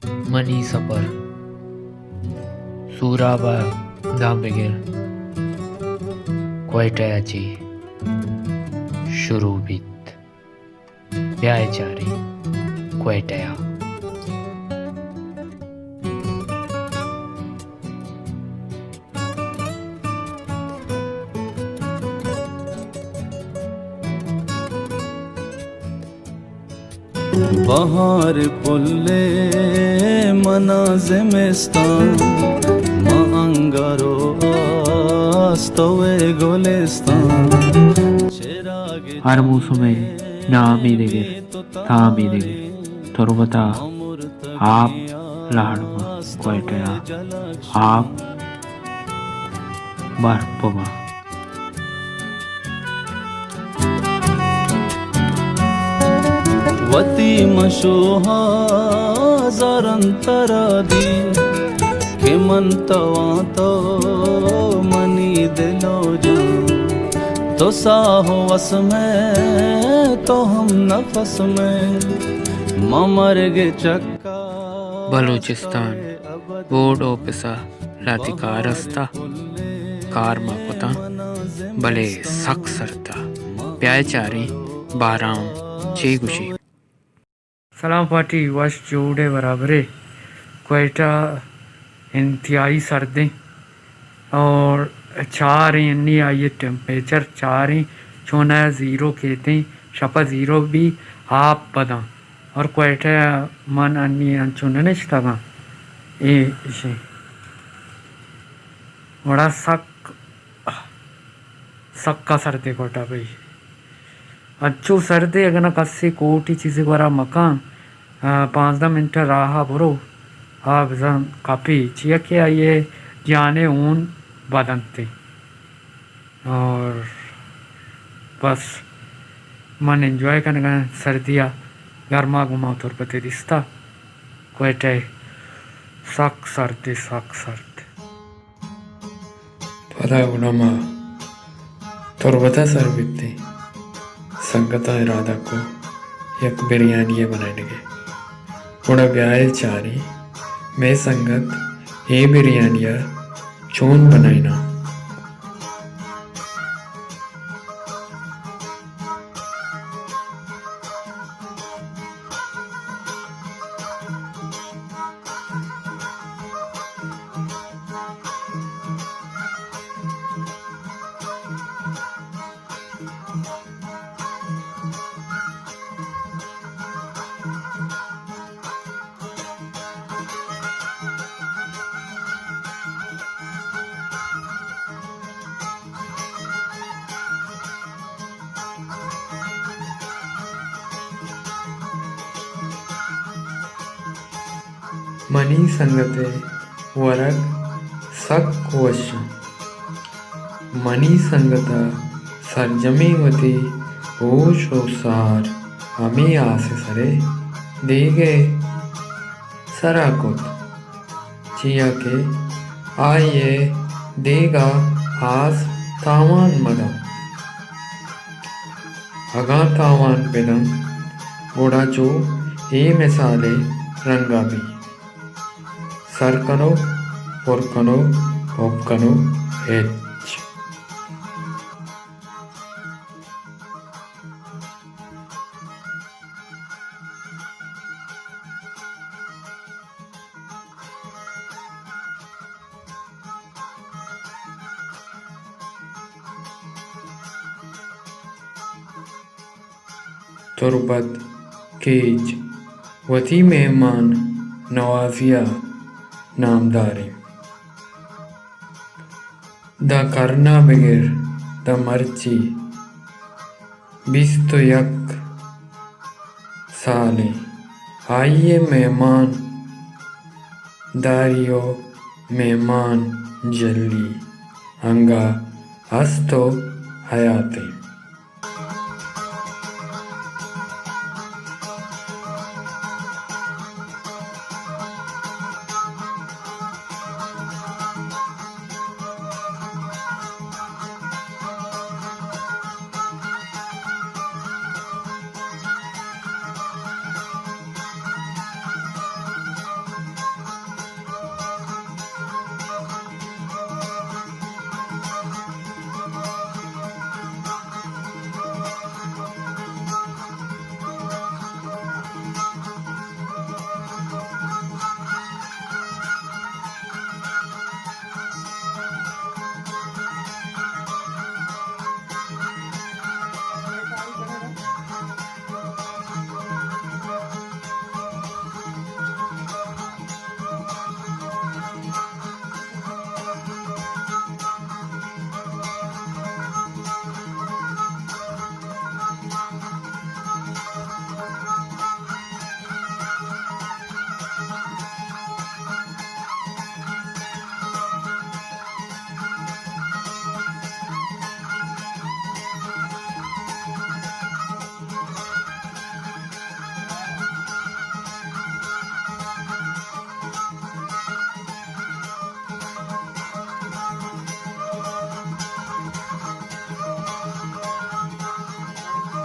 money सपर सूराबा दांबेगिर क्वाइटायाची शुरूबीत प्यायचारी क्वाइटाया बहार पुल्ले मना ज़िमिस्तान मा अंगारो आस्तवे गोलिस्तान हर मौसमे नामीदेगिर तामीदेगिर तुरबता आप लाडमा क्वाइटाया आप बर्पमा वती मशोहा ज़रंतरादी के मनतवा तो मनी दिलो जान तो साहो वस में तो हम नफस में ममर गे चक्का बलूचिस्तान बोर्ड ओपिसा रातिकारस्ता कार माकुता भले सक सरता प्यायचारी बाराम चेगुशी सलाम पार्टी वश जोड़े बराबरे क्वेटा इंतहाई सर्दी और 4 इन्नी आई है टेम्परेचर 4 छोना 0 कहते हैं शपा 0 भी आप पदा और क्वेटा मन अन्नी चुनने तगा ये बड़ा सक्का सर्दी कोटा भाई अच्छो सर्दी अगर ना कस्से कोटी चीज़ें बरा मकान 5-10 मिनट रहा बरो हाँ बिज़ान काफ़ी चिया क्या ये जाने ऊन बदनते और बस मन एंजॉय करने का सर्दियाँ गर्मा घुमा तौर पर रिश्ता कोयटे सक सर्दी पता गुनामा तुरबता सर बिकते संगता इरादा को यक बिरयानी बनाने के बड़ा ब्याह चारी मैं संगत ये बिरयानिया चोन बनाईना मनी संगते वरग सक वश मनी संगता सरजमी वती होश सार हमें आसे सरे देगे सराकुत चिया के आइए देगा आस तावान मदम अगा तावान बेदम गोड़ा चो ये मिसाले रंगा भी सरकनो पुरकनो ओपकनो हेच तुरबत केज वती मेहमान नवाजिया नामदारी द करना बगैर द मर्ची 20 साले आइए मेहमान दारियो मेहमान जल्दी हंगा हस्तो हयाते